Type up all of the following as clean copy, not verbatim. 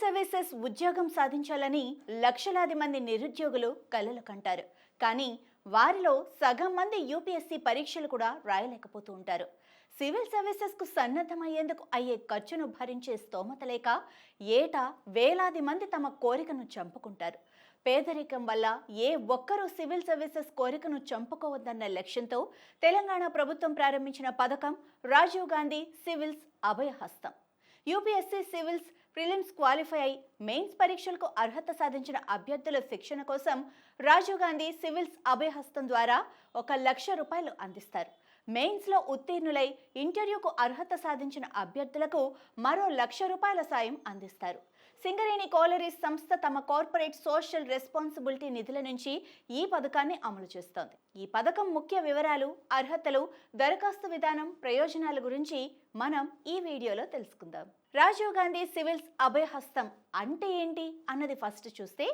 Services ఉద్యోగం సాధించాలని లక్షలాది మంది నిరుద్యోగులు కలలు కంటారు. కానీ వారిలో సగం మంది యూపీఎస్సీ పరీక్షలు కూడా రాయలేకపోతూ ఉంటారు. సివిల్ సర్వీసెస్కు సన్నద్ధమయ్యేందుకు అయ్యే ఖర్చును భరించే స్తోమత లేక ఏటా వేలాది మంది తమ కోరికను చంపుకుంటారు. పేదరికం వల్ల ఏ ఒక్కరూ సివిల్ సర్వీసెస్ కోరికను చంపుకోవద్దన్న లక్ష్యంతో తెలంగాణ ప్రభుత్వం ప్రారంభించిన పథకం Rajiv Gandhi civils Abhayahastham. UPSC civils prelims qualify అయి మెయిన్స్ పరీక్షలకు అర్హత సాధించిన అభ్యర్థుల శిక్షణ కోసం రాజీవ్ గాంధీ సివిల్స్ అభయహస్తం ద్వారా 1,00,000 రూపాయలు అందిస్తారు. మెయిన్స్లో ఉత్తీర్ణులై ఇంటర్వ్యూకు అర్హత సాధించిన అభ్యర్థులకు మరో 1,00,000 రూపాయల సాయం అందిస్తారు. సింగరేణి కోలరీస్ సంస్థ తమ కార్పొరేట్ సోషల్ రెస్పాన్సిబిలిటీ నిధుల నుంచి ఈ పథకాన్ని అమలు చేస్తోంది. ఈ పథకం ముఖ్య వివరాలు, అర్హతలు, దరఖాస్తు విధానం, ప్రయోజనాల గురించి మనం ఈ వీడియోలో తెలుసుకుందాం. రాజీవ్ గాంధీ సివిల్స్ అభయహస్తం అంటే ఏంటి అన్నది ఫస్ట్ చూస్తే,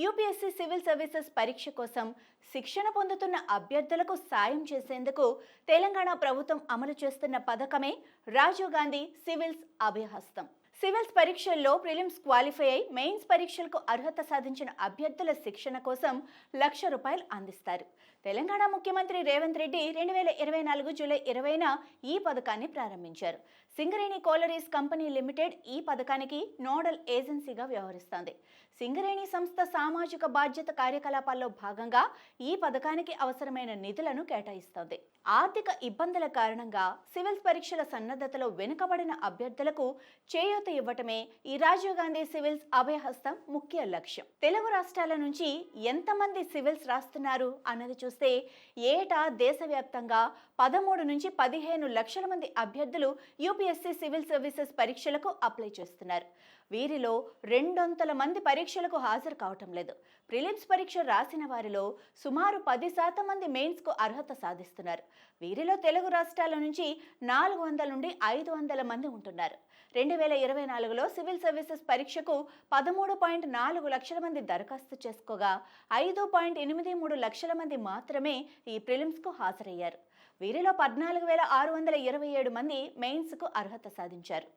యూపీఎస్సీ సివిల్ సర్వీసెస్ పరీక్ష కోసం శిక్షణ పొందుతున్న అభ్యర్థులకు సాయం చేసేందుకు తెలంగాణ ప్రభుత్వం అమలు చేస్తున్న పథకమే రాజీవ్ గాంధీ సివిల్స్ అభయహస్తం. సివిల్స్ పరీక్షల్లో ప్రిలిమ్స్ క్వాలిఫై అయి మెయిన్స్ పరీక్షలకు అర్హత సాధించిన అభ్యర్థుల శిక్షణ కోసం 1,00,000 రూపాయలు అందిస్తారు. తెలంగాణ ముఖ్యమంత్రి రేవంత్ రెడ్డి 2024 జూలై 20న ఈ పథకాన్ని ప్రారంభించారు. సింగరేణి కోలరీస్ కంపెనీ లిమిటెడ్ ఈ పథకానికి నోడల్ ఏజెన్సీగా వ్యవహరిస్తోంది. సింగరేణి సంస్థ సామాజిక బాధ్యత కార్యకలాపాల్లో భాగంగా ఈ పథకానికి అవసరమైన నిధులను కేటాయిస్తోంది. ఆర్థిక ఇబ్బందుల కారణంగా సివిల్స్ పరీక్షల సన్నద్ధతలో వెనుకబడిన అభ్యర్థులకు చేయూత ఇవ్వటమే ఈ రాజీవ్ గాంధీ సివిల్స్ అభయహస్తం ముఖ్య లక్ష్యం. తెలుగు రాష్ట్రాల నుంచి ఎంతమంది సివిల్స్ రాస్తున్నారు అన్నది చూస్తే, ఏటా దేశవ్యాప్తంగా 13 నుంచి 15 లక్షల మంది అభ్యర్థులు యూపీఎస్సీ సివిల్ సర్వీసెస్ పరీక్షలకు అప్లై చేస్తున్నారు. వీరిలో 200 మంది పరీక్షలకు హాజరు కావటం లేదు. ప్రిలిమ్స్ పరీక్ష రాసిన వారిలో సుమారు 10% మంది మెయిన్స్కు అర్హత సాధిస్తున్నారు. వీరిలో తెలుగు రాష్ట్రాల నుంచి 400 నుండి 500 మంది ఉంటున్నారు. 2024లో సివిల్ సర్వీసెస్ పరీక్షకు 13.4 లక్షల మంది దరఖాస్తు చేసుకోగా 5.83 లక్షల మంది మాత్రమే ఈ ప్రిలిమ్స్కు హాజరయ్యారు. వీరిలో 14,627 మంది మెయిన్స్కు అర్హత సాధించారు.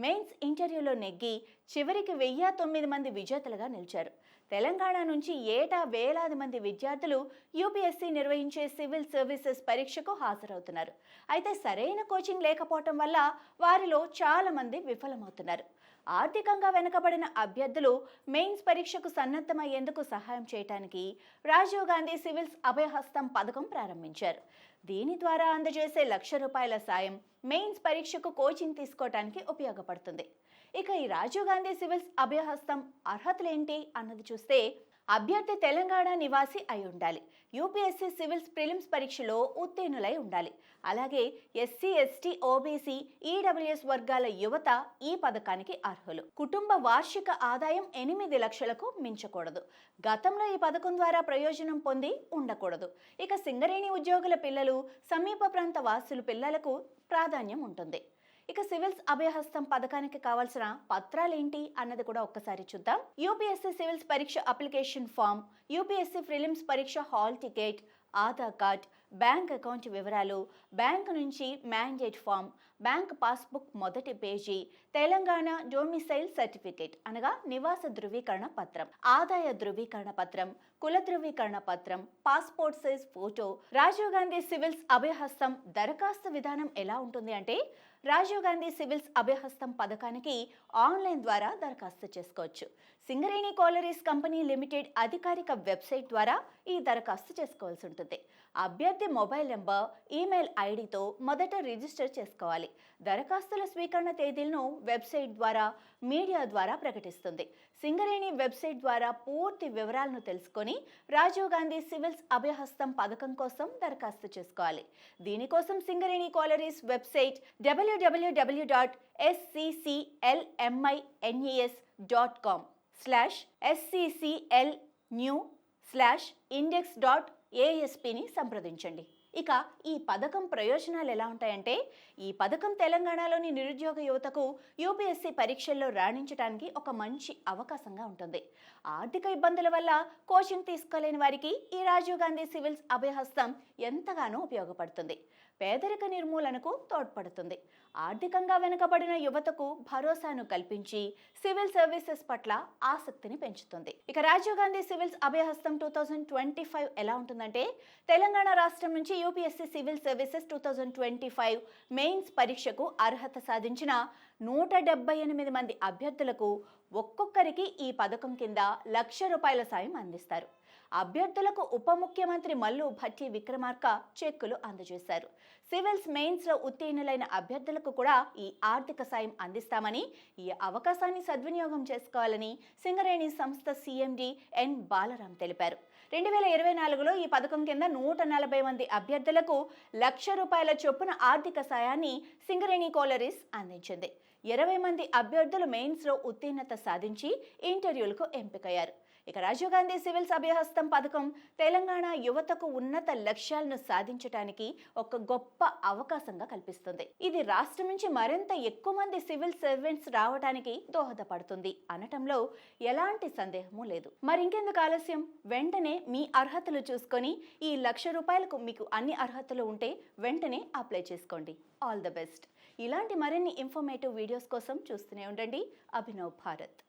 మెయిన్స్ ఇంటర్వ్యూలో నెగ్గి చివరికి 1,009 మంది విజేతలుగా నిలిచారు. తెలంగాణ నుంచి ఏటా వేలాది మంది విద్యార్థులు యూపీఎస్సీ నిర్వహించే సివిల్ సర్వీసెస్ పరీక్షకు హాజరవుతున్నారు. అయితే సరైన కోచింగ్ లేకపోవటం వల్ల వారిలో చాలా మంది విఫలమవుతున్నారు. ఆర్థికంగా వెనుకబడిన అభ్యర్థులు మెయిన్స్ పరీక్షకు సన్నద్ధమయ్యేందుకు సహాయం చేయడానికి రాజీవ్ గాంధీ సివిల్స్ అభయహస్తం పథకం ప్రారంభించారు. దీని ద్వారా అందజేసే 1,00,000 రూపాయల సాయం మెయిన్స్ పరీక్షకు కోచింగ్ తీసుకోవడానికి ఉపయోగపడుతుంది. ఇక ఈ రాజీవ్ గాంధీ సివిల్స్ అభయహస్తం అర్హతలేంటి అన్నది చూస్తే, అభ్యర్థి తెలంగాణ నివాసి అయి ఉండాలి. యూపీఎస్సీ సివిల్స్ ప్రిలిమ్స్ పరీక్షలో ఉత్తీర్ణులై ఉండాలి. అలాగే ఎస్సీ, ఎస్టీ, ఓబీసీ, ఈడబ్ల్యూఎస్ వర్గాల యువత ఈ పథకానికి అర్హులు. కుటుంబ వార్షిక ఆదాయం 8 లక్షలకు మించకూడదు. గతంలో ఈ పథకం ద్వారా ప్రయోజనం పొంది ఉండకూడదు. ఇక సింగరేణి ఉద్యోగుల పిల్లలు, సమీప ప్రాంత వాసుల పిల్లలకు ప్రాధాన్యం ఉంటుంది. ఇక సివిల్స్ అభయహస్తం పథకానికి కావాల్సిన పత్రాలేంటి అన్నది కూడా ఒక్కసారి చూద్దాం. యూపీఎస్సీ సివిల్స్ పరీక్ష అప్లికేషన్ ఫామ్, యూపీఎస్సీ ప్రిలిమ్స్ పరీక్ష hall ticket, Aadhaar card, bank account వివరాలు, బ్యాంకు నుంచి మ్యాండేట్ ఫామ్, బ్యాంక్ పాస్బుక్ మొదటి పేజీ, తెలంగాణ డొమిసైల్ సర్టిఫికేట్ అనగా నివాస ధృవీకరణ పత్రం, ఆదాయ ధృవీకరణ పత్రం, కుల ధృవీకరణ పత్రం, passport size photo. Rajiv Gandhi civils Abhayahastham దరఖాస్తు విధానం ఎలా ఉంటుంది అంటే, రాజీవ్ గాంధీ సివిల్స్ అభయహస్తం పథకానికి ఆన్లైన్ ద్వారా దరఖాస్తు చేసుకోవచ్చు. సింగరేణి కోలరీస్ కంపెనీ లిమిటెడ్ అధికారిక వెబ్సైట్ ద్వారా ఈ దరఖాస్తు చేసుకోవాల్సి ఉంటుంది. అభ్యర్థి మొబైల్ నెంబర్, ఈమెయిల్ ఐడితో మొదట రిజిస్టర్ చేసుకోవాలి. దరఖాస్తుల స్వీకరణ తేదీలను వెబ్సైట్ ద్వారా, మీడియా ద్వారా ప్రకటిస్తుంది. సింగరేణి వెబ్సైట్ ద్వారా పూర్తి వివరాలను తెలుసుకొని రాజీవ్ గాంధీ సివిల్స్ అభయహస్తం పథకం కోసం దరఖాస్తు చేసుకోవాలి. దీనికోసం సింగరేణి కోలరీస్ వెబ్సైట్ www.scclmines.com/scclnew/index.asp సంప్రదించండి. ఇక ఈ పథకం ప్రయోజనాలు ఎలా ఉంటాయంటే, ఈ పథకం తెలంగాణలోని నిరుద్యోగ యువతకు యూపీఎస్సీ పరీక్షల్లో రాణించడానికి ఒక మంచి అవకాశంగా ఉంటుంది. ఆర్థిక ఇబ్బందుల వల్ల కోచింగ్ తీసుకోలేని వారికి ఈ రాజీవ్ గాంధీ సివిల్స్ అభయహస్తం ఎంతగానో ఉపయోగపడుతుంది. పేదరిక నిర్మూలనకు తోడ్పడుతుంది. ఆర్థికంగా వెనుకబడిన యువతకు భరోసాను కల్పించి సివిల్ సర్వీసెస్ పట్ల ఆసక్తిని పెంచుతుంది. ఇక రాజీవ్ గాంధీ సివిల్స్ అభయహస్తం 2025 ఎలా ఉంటుందంటే, తెలంగాణ రాష్ట్రం నుంచి యూపీఎస్సీ సివిల్ సర్వీసెస్ 2025 మెయిన్స్ పరీక్షకు అర్హత సాధించిన 178 మంది అభ్యర్థులకు ఒక్కొక్కరికి ఈ పథకం కింద ₹1,00,000 సాయం అందిస్తారు. అభ్యర్థులకు ఉప ముఖ్యమంత్రి మల్లు భట్టి విక్రమార్క చెక్కులు అందజేశారు. సివిల్స్ మెయిన్స్ లో ఉత్తీర్ణులైన అభ్యర్థులకు కూడా ఈ ఆర్థిక సాయం అందిస్తామని, ఈ అవకాశాన్ని సద్వినియోగం చేసుకోవాలని సింగరేణి సంస్థ సీఎండీ ఎన్ బాలరాం తెలిపారు. 2024లో ఈ పథకం కింద 140 మంది అభ్యర్థులకు ₹1,00,000 చొప్పున ఆర్థిక సాయాన్ని సింగరేణి కోలరీస్ అందించింది. 20 మంది అభ్యర్థులు మెయిన్స్ లో ఉత్తీర్ణత సాధించి ఇంటర్వ్యూలకు ఎంపికయ్యారు. ఇక రాజీవ్ గాంధీ సివిల్స్ అభయహస్తం పథకం తెలంగాణ యువతకు ఉన్నత లక్ష్యాలను సాధించడానికి ఒక గొప్ప అవకాశంగా కల్పిస్తుంది. ఇది రాష్ట్రం నుంచి మరింత ఎక్కువ మంది సివిల్ సర్వెంట్స్ రావడానికి దోహదపడుతుంది అనటంలో ఎలాంటి సందేహము లేదు. మరింకెందుకు ఆలస్యం, వెంటనే మీ అర్హతలు చూసుకొని ఈ ₹1,00,000 మీకు అన్ని అర్హతలు ఉంటే వెంటనే అప్లై చేసుకోండి. All the best. ఇలాంటి మరిన్ని ఇన్ఫర్మేటివ్ వీడియోస్ కోసం చూస్తూనే ఉండండి అభినవ్ భారత్.